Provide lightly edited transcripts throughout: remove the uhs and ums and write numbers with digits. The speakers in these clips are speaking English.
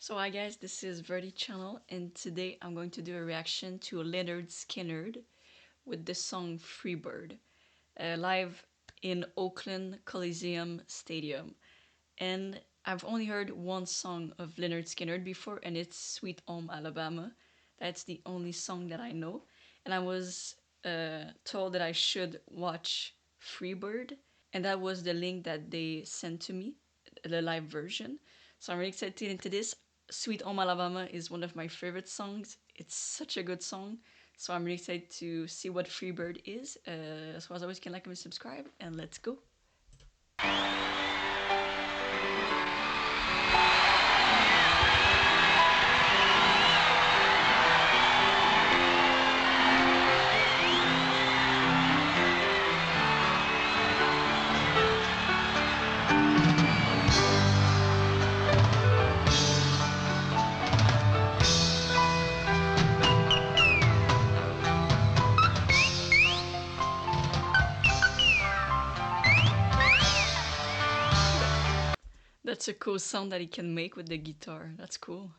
So hi guys, this is VERDY Channel, and today I'm going to do a reaction to LYNYRD SKYNYRD with the song Freebird, live in Oakland Coliseum Stadium. And I've only heard one song of LYNYRD SKYNYRD before, and it's Sweet Home Alabama. That's the only song that I know. And I was told that I should watch Freebird, and that was the link that they sent to me, the live version. So I'm really excited into this. Sweet Home Alabama is one of my favorite songs. It's such a good song. So I'm really excited to see what Freebird is. So as always, you can like and subscribe, and let's go. That's a cool sound that he can make with the guitar. That's cool.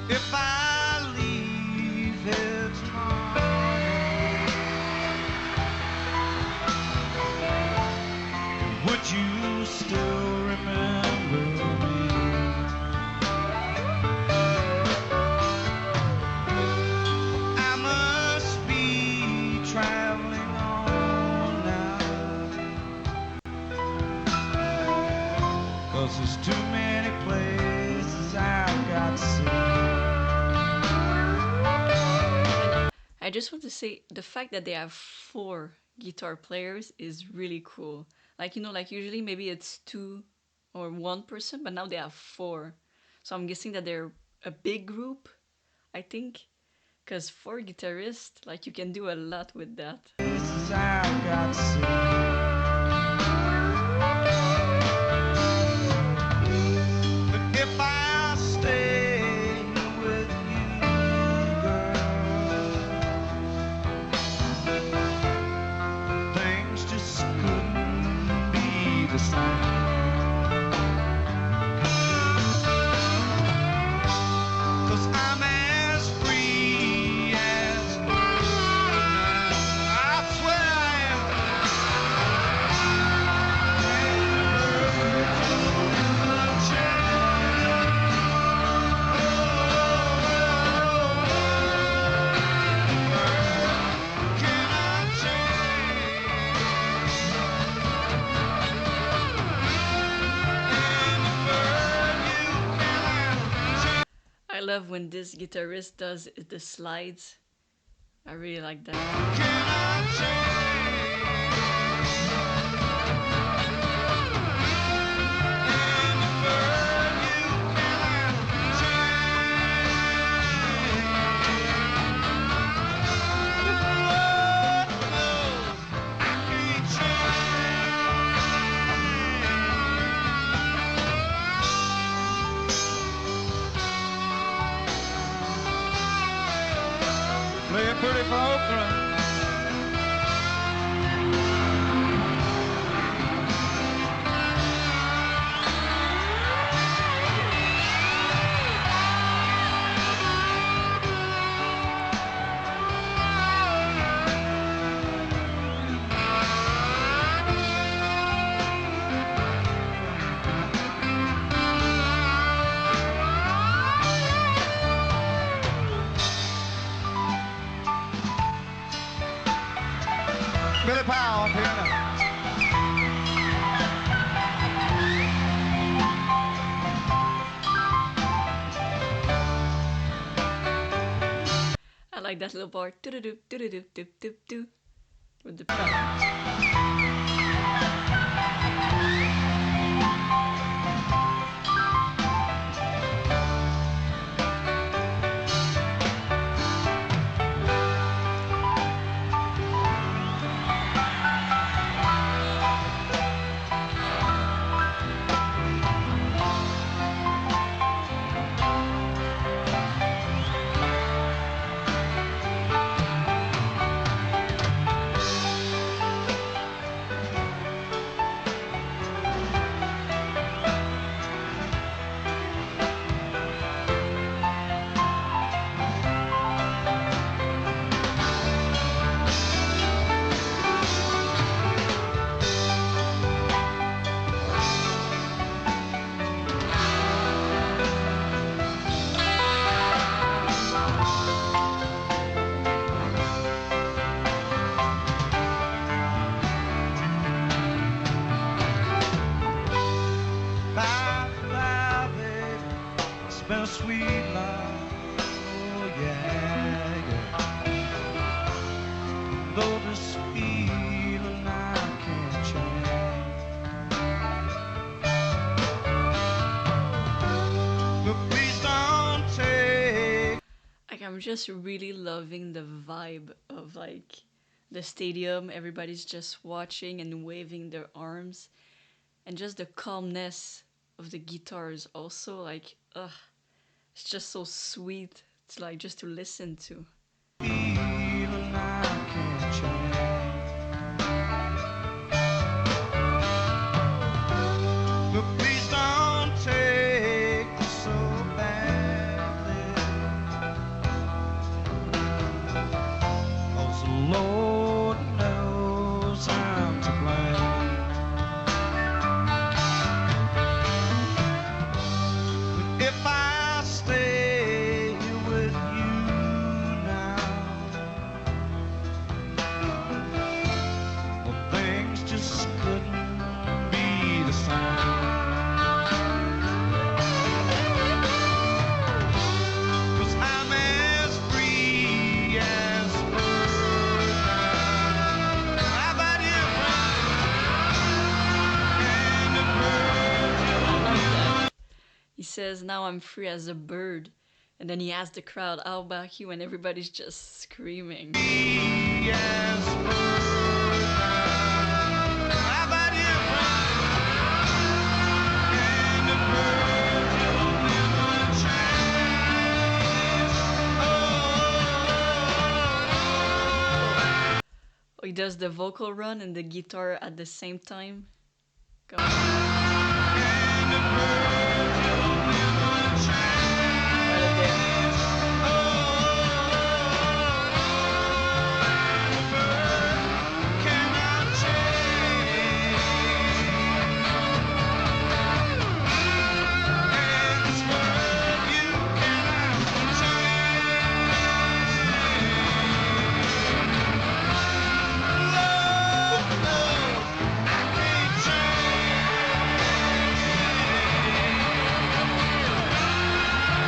If I leave here tomorrow, would you still remember me? I must be traveling on now, 'cause there's too many places I've got to see. I just want to say the fact that they have 4 guitar players is really cool. Like, you know, like usually maybe it's 2 or 1 person, but now they have 4. So I'm guessing that they're a big group, I think. Because 4 guitarists, like, you can do a lot with that. Places I've got to see. But if I stay with you, girl, things just couldn't be the same. 'Cause I'm as free as a bird. I swear I am. I love when this guitarist does the slides. I really like that. Play it pretty for Oakland. Billy Powell on piano. like that little part. Do do do do do do do do with the piano. Been a sweet life, oh yeah, yeah. Though this feeling I can't change, but please don't take. Like, I'm just really loving the vibe of like the stadium. Everybody's just watching and waving their arms, and just the calmness of the guitars. Also, like, ugh. It's just so sweet to like just to listen to. Feeling I can't change, but please don't take this so badly, 'cause the Lord knows I'm to blame. But if I stay with you now, well, things just couldn't be the same. 'Cause I'm as free as a bird now. How about you? And a bird. I like that. He says, "Now I'm free as a bird," and then he asks the crowd, "How about you?" And everybody's just screaming. Yes, how about you? And the bird will never change. Oh, he does the vocal run and the guitar at the same time. Go. And the bird will never change. Right there. The bird cannot change. And this bird you cannot change. Lord knows I can't change.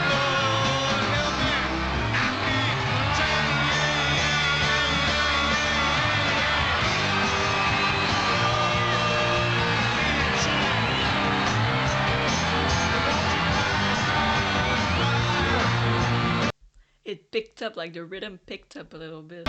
Lord help me, I can't change. It picked up, like the rhythm picked up a little bit.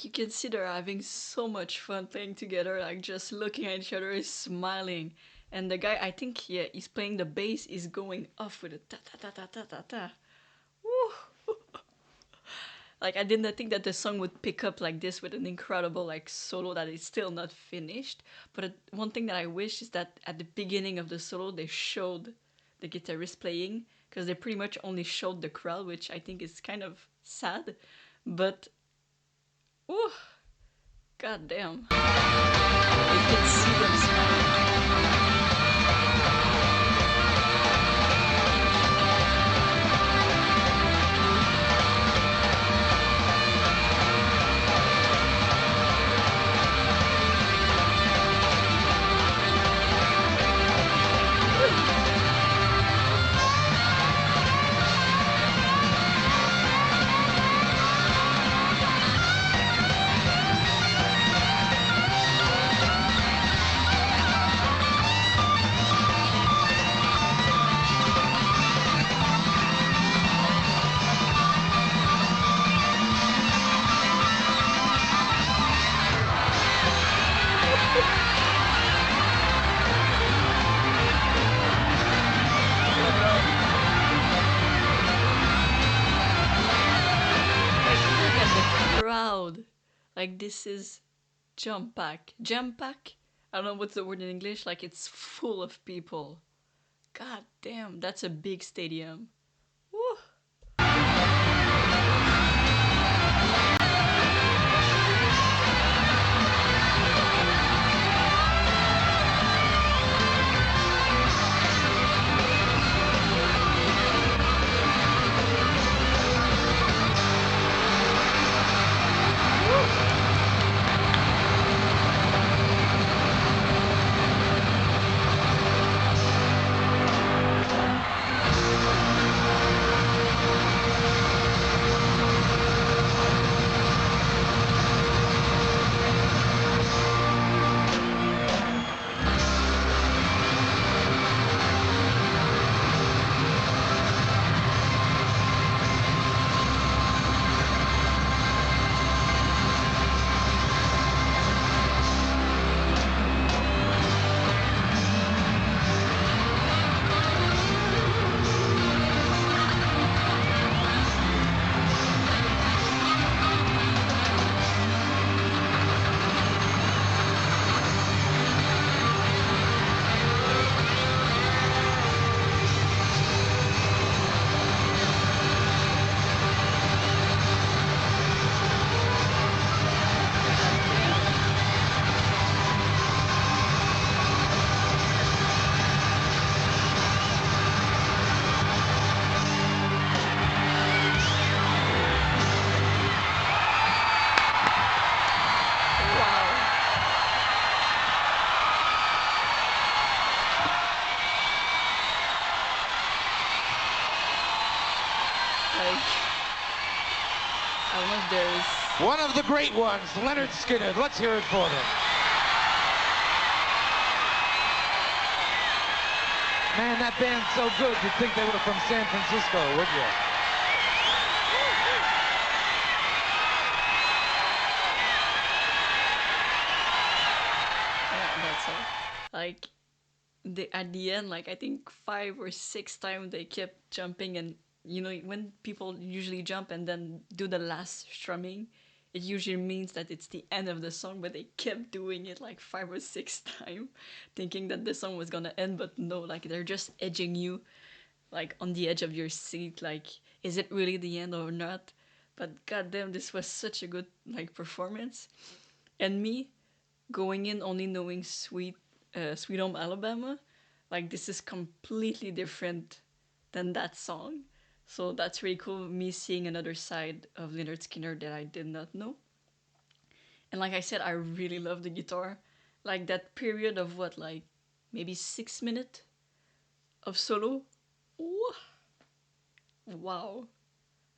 like you can see they're having so much fun playing together, like just looking at each other, smiling. And the guy, I think, yeah, he's playing the bass, is going off with a ta ta ta ta ta ta ta. Woo! Like I didn't think that the song would pick up like this with an incredible like solo that is still not finished. But one thing that I wish is that at the beginning of the solo they showed the guitarist playing, because they pretty much only showed the crowd, which I think is kind of sad. But ooh, god damn, you can see them smiling. Crowd, like this is jump pack, jam pack. I don't know what's the word in English. Like it's full of people. God damn, that's a big stadium. Woo. I don't know if there's One of the great ones, LYNYRD SKYNYRD. Let's hear it for them. Man, that band's so good, you'd think they were from San Francisco, would you? yeah, that's all. Like at the end, like I think 5 or 6 times they kept jumping, and you know when people usually jump and then do the last strumming, it usually means that it's the end of the song, but they kept doing it like 5 or 6 times, thinking that the song was gonna end, but no, like they're just edging you, like on the edge of your seat, like is it really the end or not? But goddamn, this was such a good like performance, and me going in only knowing Sweet Home Alabama, like this is completely different than that song. So that's really cool. Me seeing another side of LYNYRD SKYNYRD that I did not know. And like I said, I really love the guitar. Like that period of what, like maybe 6 minutes of solo. Wow,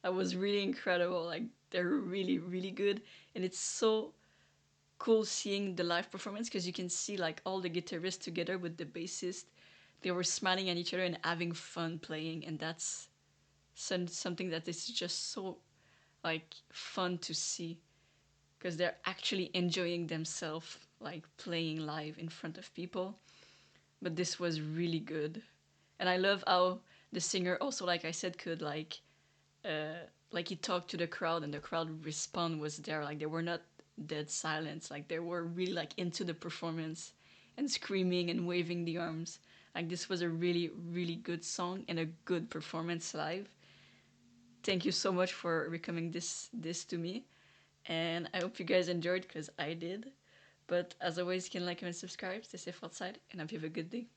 that was really incredible. Like they're really, really good, and it's so cool seeing the live performance because you can see like all the guitarists together with the bassist. They were smiling at each other and having fun playing, and that's something that is just so like fun to see. because they're actually enjoying themselves, like playing live in front of people. But this was really good, and I love how the singer also, like I said, could like he talked to the crowd and the crowd respond was there, like they were not dead silence, like they were really like into the performance and screaming and waving the arms. Like this was a really really good song and a good performance live. Thank you so much for recommending this to me, and I hope you guys enjoyed because I did. But as always, you can like and subscribe, stay safe outside, and I hope you have a good day.